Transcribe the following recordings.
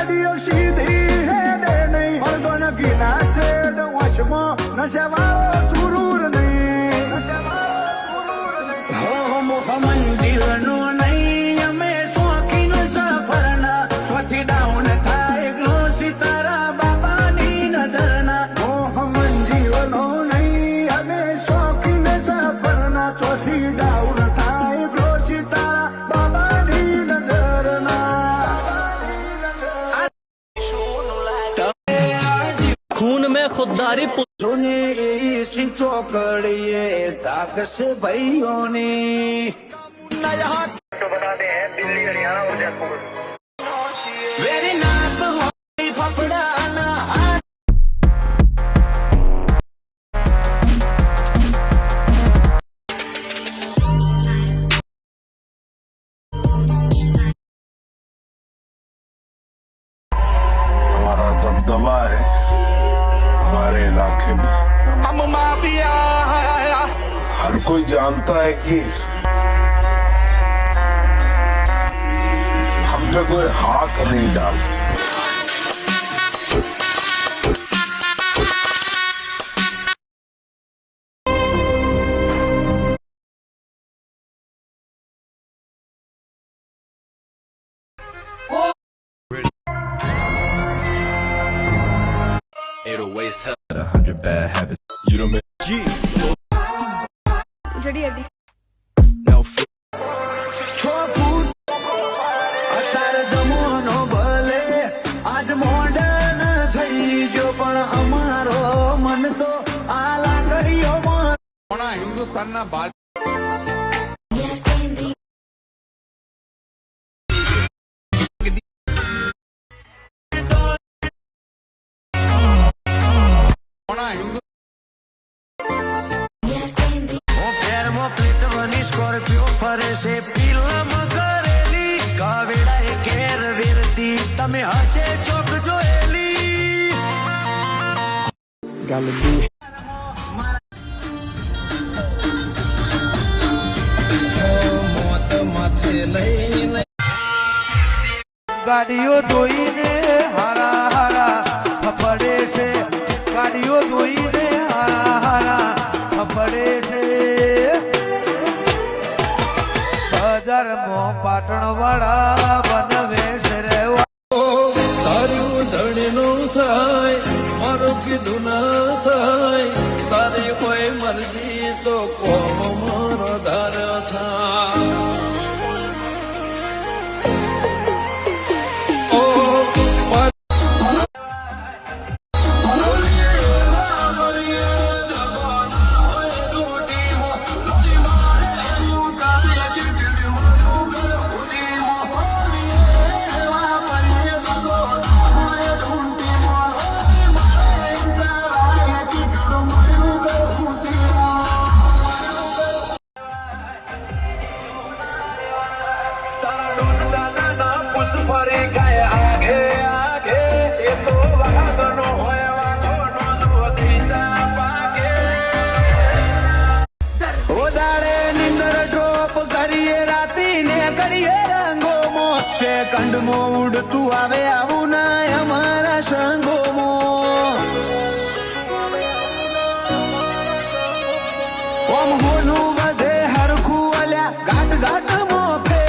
ગાડીઓ સીધી હેડે નહીં મરદોન ગીના શેડ વચમાં નશેવાળો સુરૂર નહીં હો મંદિરનો નહીં અમે શોખીન સફરના સ્વથી ડાઉન થાય ગ્લો સિતારા બાબાની નજરના મોહ મંદિરનો નહીં અમે શોખીન સફરના સ્વથી ડાઉન થાય ગ્લો સિતારા બાબાની નજરના खून में खुददारी सुने इसी चौकड़िए ताक से भाइयों ने तो बताते हैं दिल्ली हरियाणा और जयपुर वेरी नाक हो फपड़ाना हमारा दबदबा है हमारे इलाके में हम माफिया हर कोई जानता है कि हम पे कोई हाथ नहीं डाल सकता। It'll waste hell. 100 bad habits. You don't make G. जड़ी अड्डी No fear. છોકું અત્યારે જમાનો ભલે આજ મોડર્ન થઈ ગયો પણ અમારો મન તો આ લાકડીઓમાં હિન્દુસ્તાનના સ્કોર્પિયો ફરે છે ફિલ્મ કરેલી કાવેડાએ ઘેર વેરતી તમે હશે ચોક જોયેલી મોત માથે લઈને ગાડીઓ જોઈને હારા હારા ફફડે છે ગાડીઓ જોઈને હારા હારા ફફડે છે ધર્મો પાટણ વાળા બનવે છે તારું ધણીનું થાય મારું કીધું ના થાય તારી કોઈ મરજી તો કોમ મારો ધાર થાય કંડમાં ઉડતું આવે આવું ના અમારા સંગોમાં ઓમ હોનું બધે હરખું અલ્યા ઘાટ ઘાટ મોફે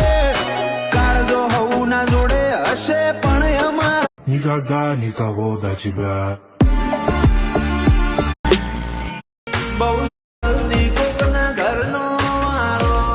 કાળજો હવું ના જોડે હશે પણ અમારા Никогда никого до тебя